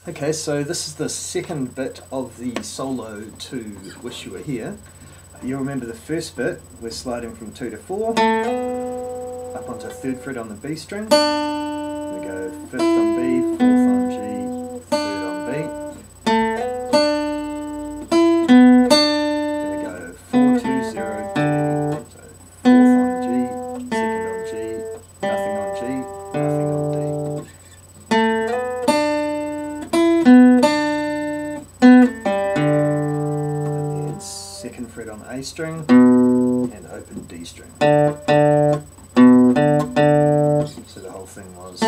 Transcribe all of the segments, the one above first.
Okay, so this is the second bit of the solo to Wish You Were Here. You'll remember the first bit, we're sliding from 2 to 4, up onto 3rd fret on the B string. We go 5th on B, 4th on G, 3rd on B. Then we go 4, 2, 0, D. So 4th on G, 2nd on G, nothing on G, nothing on D. Second fret on A string and open D string. So the whole thing was the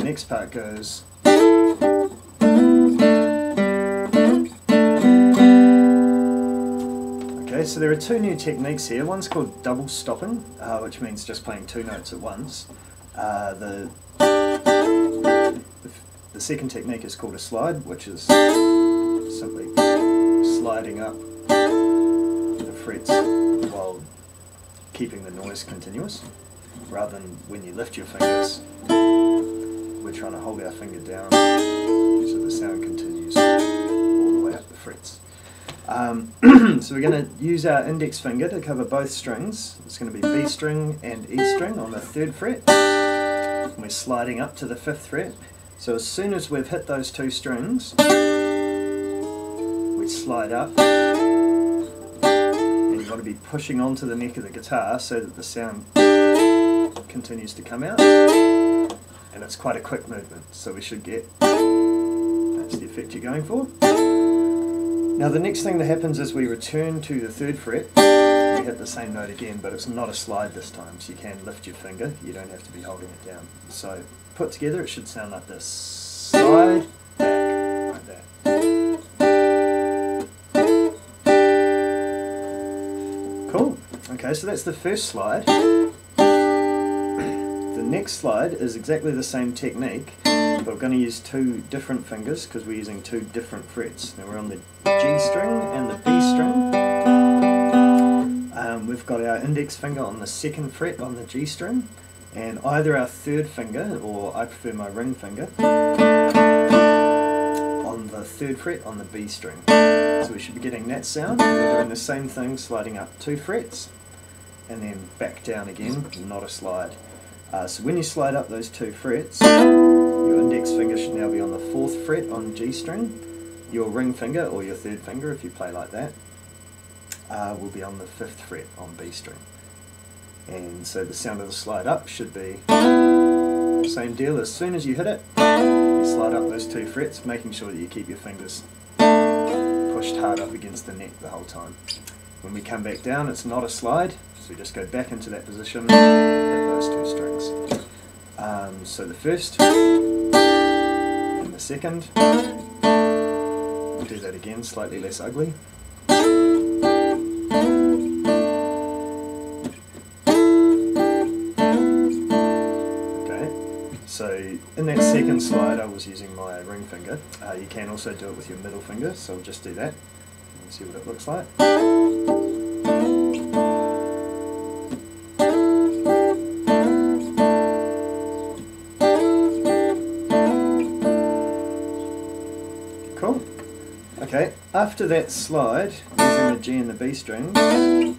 next part goes okay, so there are two new techniques here. One's called double stopping, which means just playing two notes at once. The second technique is called a slide, which is simply sliding up the frets while keeping the noise continuous, rather than when you lift your fingers, we're trying to hold our finger down so the sound continues all the way up the frets. So we're going to use our index finger to cover both strings. It's going to be B string and E string on the 3rd fret. We're sliding up to the 5th fret. So as soon as we've hit those two strings, we slide up, and you've got to be pushing onto the neck of the guitar so that the sound continues to come out, and it's quite a quick movement, so we should get, that's the effect you're going for. Now the next thing that happens is we return to the 3rd fret, we hit the same note again, but it's not a slide this time, so you can lift your finger, you don't have to be holding it down. So put together it should sound like this. Slide, back, like that. Cool. Okay, so that's the first slide. The next slide is exactly the same technique, but we're going to use two different fingers because we're using two different frets. Now we're on the G string and the B string. We've got our index finger on the 2nd fret on the G string, and either our 3rd finger, or I prefer my ring finger, on the 3rd fret on the B string. So we should be getting that sound. We're doing the same thing, sliding up 2 frets, and then back down again, not a slide. So when you slide up those 2 frets, your index finger should now be on the 4th fret on G string. Your ring finger, or your 3rd finger if you play like that, will be on the 5th fret on B string. And so the sound of the slide up should be the same deal. As soon as you hit it, you slide up those 2 frets, making sure that you keep your fingers pushed hard up against the neck the whole time. When we come back down, it's not a slide, so we just go back into that position, hit those 2 strings. So the first and the second, we'll do that again, slightly less ugly. So in that second slide I was using my ring finger. You can also do it with your middle finger, so I'll just do that and see what it looks like. Cool. Okay, after that slide, using the G and the B strings, we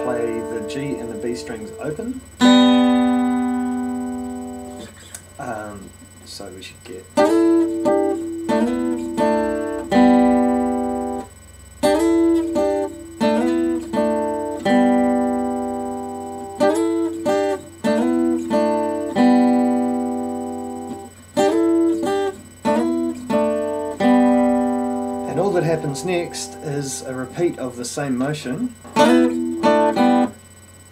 play the G and the B strings open. So we should get and all that happens next is a repeat of the same motion,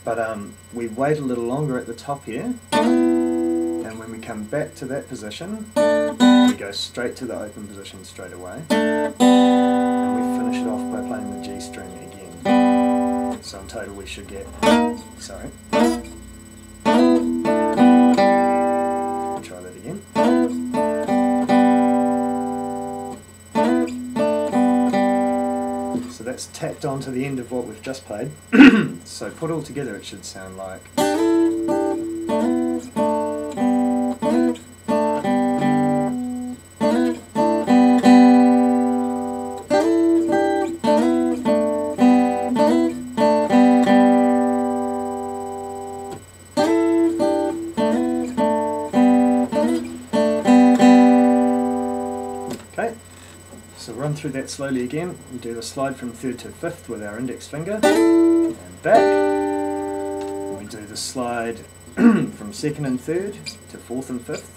but we wait a little longer at the top here. And when we come back to that position, we go straight to the open position straight away, and we finish it off by playing the G string again. So in total we should get, sorry, try that again. So that's tacked onto the end of what we've just played. So put all together it should sound like. Okay, so run through that slowly again. We do the slide from 3rd to 5th with our index finger, and back. We do the slide from 2nd and 3rd to 4th and 5th.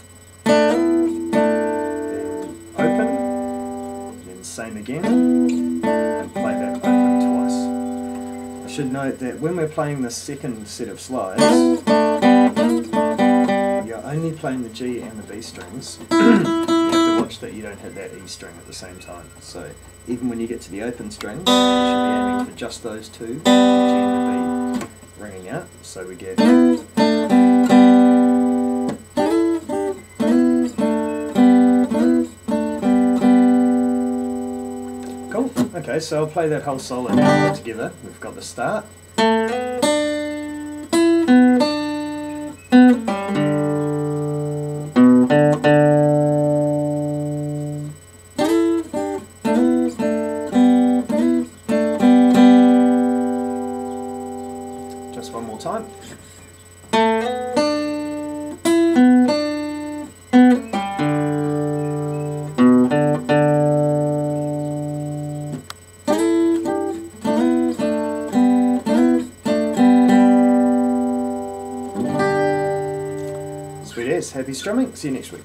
Then open, then same again, and play that open twice. I should note that when we're playing the second set of slides, you're only playing the G and the B strings. Watch that you don't hit that E string at the same time. So even when you get to the open strings, you should be aiming for just those two, the G and the B, ringing out. So we get. Cool. Okay, so I'll play that whole solo now all together. We've got the start. Just one more time. Sweet as. Happy strumming. See you next week.